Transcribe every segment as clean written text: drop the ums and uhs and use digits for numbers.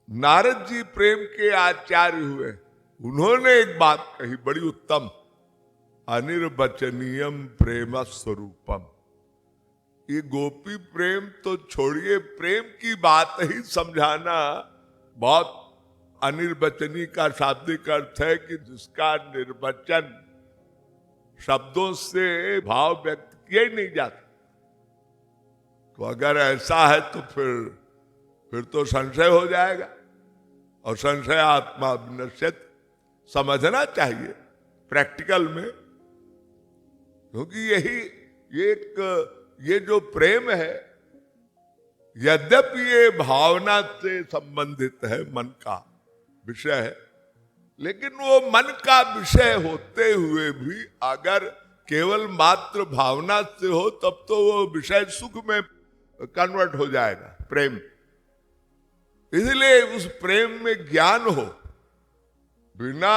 नारद जी प्रेम के आचार्य हुए, उन्होंने एक बात कही बड़ी उत्तम, अनिर्वचनीयम प्रेम स्वरूपम। ये गोपी प्रेम तो छोड़िए, प्रेम की बात ही समझाना बहुत अनिर्वचनीय का शाब्दिक अर्थ है कि जिसका निर्वचन शब्दों से भाव व्यक्त किया ही नहीं जाता। तो अगर ऐसा है तो फिर तो संशय हो जाएगा, और संशय आत्मा विनश्यति, समझना चाहिए प्रैक्टिकल में। क्योंकि ये जो प्रेम है, यद्यपि ये भावना से संबंधित है, मन का विषय है, लेकिन वो मन का विषय होते हुए भी अगर केवल मात्र भावना से हो तब तो वो विषय सुख में कन्वर्ट हो जाएगा प्रेम। इसलिए उस प्रेम में ज्ञान हो, बिना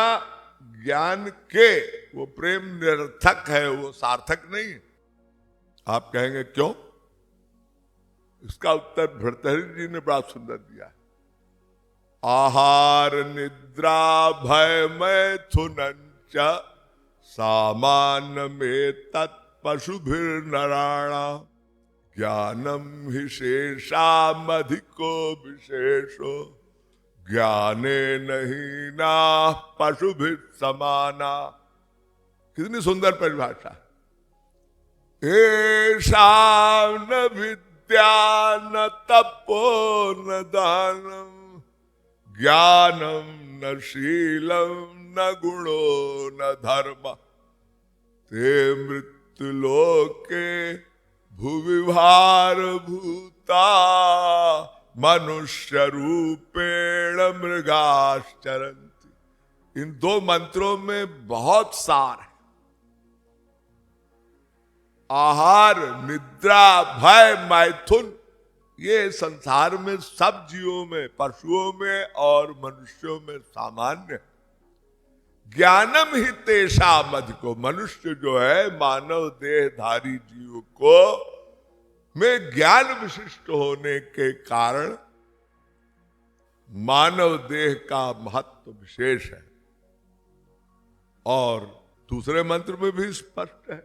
ज्ञान के वो प्रेम निरर्थक है, वो सार्थक नहीं है। आप कहेंगे क्यों? इसका उत्तर भर्तृहरि जी ने बड़ा सुंदर दिया। आहार निद्रा भय मैथुनंच सामान्य में तत्पशुभिर्नराणा ज्ञानम हि शेषामधिको विशेषो ज्ञाने नहीं ना पशुभिः समाना। कितनी सुंदर परिभाषा। ऐषां न विद्या न तपो न दानम ज्ञानम न शीलम न गुणो न धर्म ते मृत्युलोके भुविभार भूता मनुष्य रूपेण मृगाश्चरन्ति। इन दो मंत्रों में बहुत सार है। आहार निद्रा भय मैथुन, ये संसार में सब जीवों में, पशुओं में और मनुष्यों में सामान्य है। ज्ञानम ही तेषाम अधिको, मनुष्य जो है मानव देहधारी जीव को में ज्ञान विशिष्ट होने के कारण मानव देह का महत्व विशेष है। और दूसरे मंत्र में भी स्पष्ट है,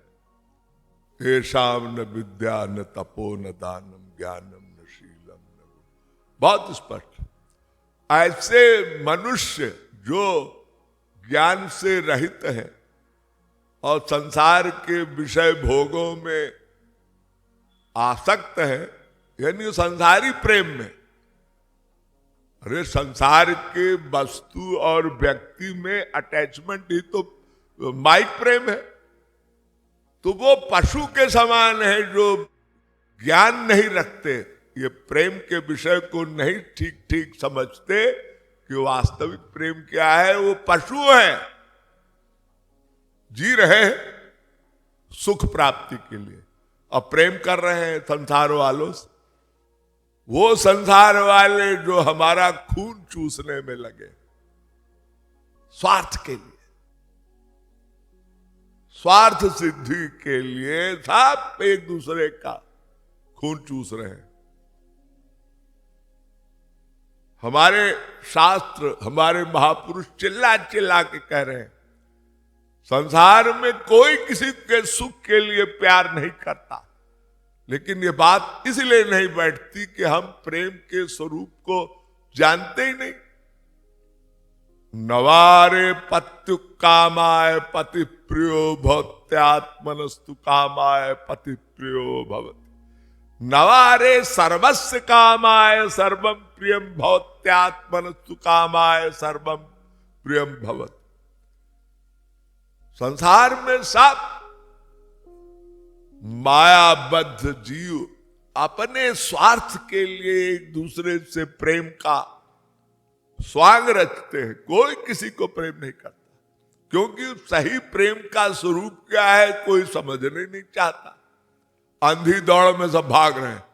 तेषाम न विद्या न तपो न दानम ज्ञानम न शीलम न, बहुत स्पष्ट। ऐसे मनुष्य जो ज्ञान से रहित है और संसार के विषय भोगों में आसक्त है, यानी संसारी प्रेम में, अरे संसार के वस्तु और व्यक्ति में अटैचमेंट ही तो माइक प्रेम है। तो वो पशु के समान है जो ज्ञान नहीं रखते, ये प्रेम के विषय को नहीं ठीक ठीक समझते कि वास्तविक प्रेम क्या है। वो पशु है, जी रहे हैं सुख प्राप्ति के लिए और प्रेम कर रहे हैं संसार वालों से। वो संसार वाले जो हमारा खून चूसने में लगे स्वार्थ के लिए, स्वार्थ सिद्धि के लिए सब एक दूसरे का खून चूस रहे हैं। हमारे शास्त्र, हमारे महापुरुष चिल्ला चिल्ला के कह रहे हैं, संसार में कोई किसी के सुख के लिए प्यार नहीं करता, लेकिन ये बात इसलिए नहीं बैठती कि हम प्रेम के स्वरूप को जानते ही नहीं। नवारे पत्यु कामाय पति प्रियो भवत्यात्मनस्तु कामाय पति प्रियो भवति, नवारे सर्वस्य कामाय सर्वम प्रियम भवत्यात्मनस्तु कामाय सर्वम प्रियम भवति। संसार में सब मायाबद्ध जीव अपने स्वार्थ के लिए एक दूसरे से प्रेम का स्वांग रचते हैं। कोई किसी को प्रेम नहीं करता, क्योंकि सही प्रेम का स्वरूप क्या है कोई समझने नहीं चाहता। अंधी दौड़ में सब भाग रहे हैं,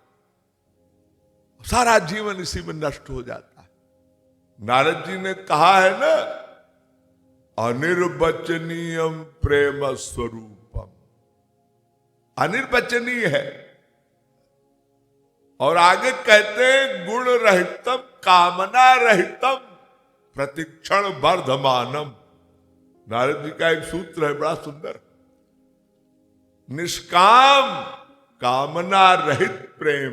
सारा जीवन इसी में नष्ट हो जाता है। नारद जी ने कहा है ना, अनिर्वचनीयम प्रेम स्वरूपम, अनिर्वचनीय है। और आगे कहते हैं गुण रहितम कामना रहितम प्रतिक्षण वर्धमानम। नारद जी का एक सूत्र है बड़ा सुंदर, निष्काम कामना रहित प्रेम।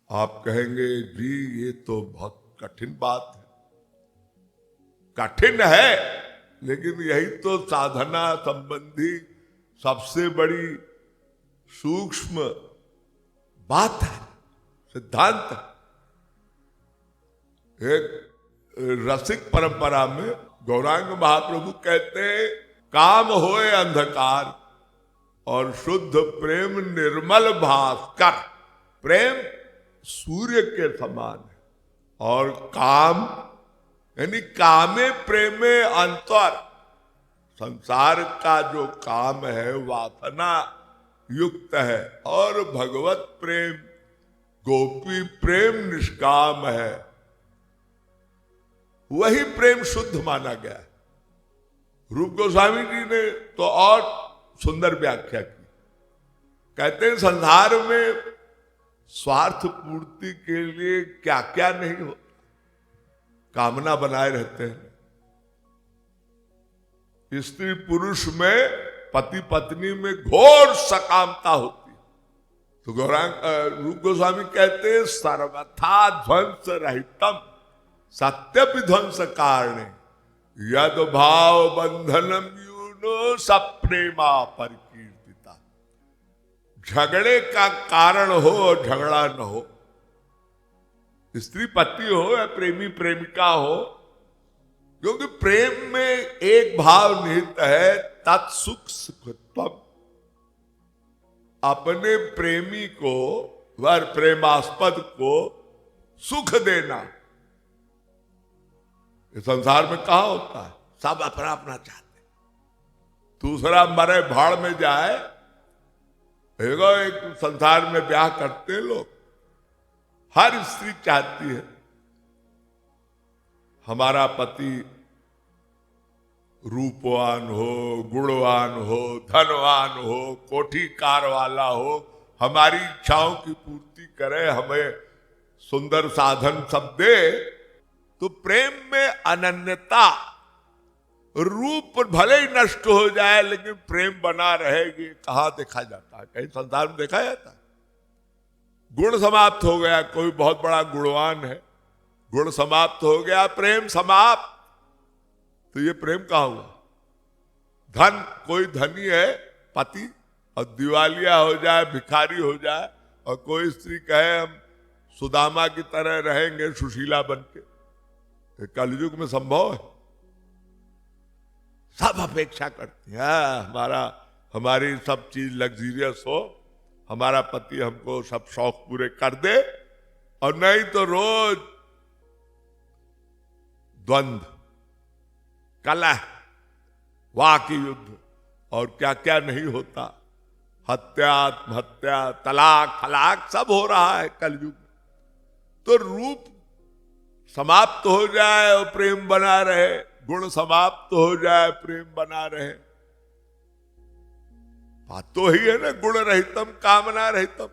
आप कहेंगे जी ये तो बहुत कठिन बात है। कठिन है, लेकिन यही तो साधना संबंधी सबसे बड़ी सूक्ष्म बात है, सिद्धांत है। एक रसिक परंपरा में गौरांग महाप्रभु कहते हैं, काम होए अंधकार और शुद्ध प्रेम निर्मल भास्कर। प्रेम सूर्य के समान है, और काम यानी कामे प्रेमे अंतर। संसार का जो काम है वासना युक्त है, और भगवत प्रेम गोपी प्रेम निष्काम है। वही प्रेम शुद्ध माना गया है। रूप गोस्वामी जी ने तो और सुंदर व्याख्या की। कहते हैं संसार में स्वार्थ पूर्ति के लिए क्या क्या नहीं होता, कामना बनाए रहते हैं। स्त्री पुरुष में, पति पत्नी में घोर सकामता होती। तो गौरांग रूप गोस्वामी कहते हैं, सर्वथा ध्वंस रहितम सत्य विध्वंस कारणे यद भाव बंधनम यूनो सप्रेमा परिकीर्तिता। झगड़े का कारण हो, झगड़ा न हो, स्त्री पति हो या प्रेमी प्रेमिका हो, क्योंकि प्रेम में एक भाव निहित है, तत्सुख सुखत्वम। अपने प्रेमी को, वर प्रेमास्पद को सुख देना। इस संसार में कहा होता है, सब अपना अपना चाहते, दूसरा मरे भाड़ में जाए। एक संसार में ब्याह करते लोग, हर स्त्री चाहती है हमारा पति रूपवान हो, गुणवान हो, धनवान हो, कोठी कार वाला हो, हमारी इच्छाओं की पूर्ति करे, हमें सुंदर साधन सब दे। तो प्रेम में अनन्यता, रूप भले ही नष्ट हो जाए लेकिन प्रेम बना रहेगी, कहां देखा जाता है? कहीं संसार में देखा जाता है? गुण समाप्त हो गया, कोई बहुत बड़ा गुणवान है, गुण समाप्त हो गया, प्रेम समाप्त। तो ये प्रेम कहां हुआ? धन, कोई धनी है पति और दिवालिया हो जाए, भिखारी हो जाए, और कोई स्त्री कहे हम सुदामा की तरह रहेंगे सुशीला बनके, कलयुग में संभव है? सब अपेक्षा करती है हमारी सब चीज लग्जरियस हो, हमारा पति हमको सब शौक पूरे कर दे, और नहीं तो रोज द्वंद्व, कलह, वाक युद्ध, और क्या क्या नहीं होता, हत्या, आत्महत्या, तलाक फलाक सब हो रहा है कलयुग में। तो रूप समाप्त हो जाए और प्रेम बना रहे, गुण समाप्त हो जाए प्रेम बना रहे। बात तो ही है ना, गुण रहितम कामना रहितम।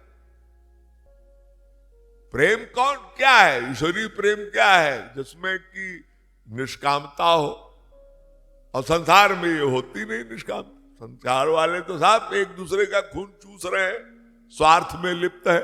प्रेम कौन क्या है? ईश्वरीय प्रेम क्या है? जिसमें कि निष्कामता हो, और संसार में ये होती नहीं निष्काम। संसार वाले तो साहब एक दूसरे का खून चूस रहे हैं, स्वार्थ में लिप्त है।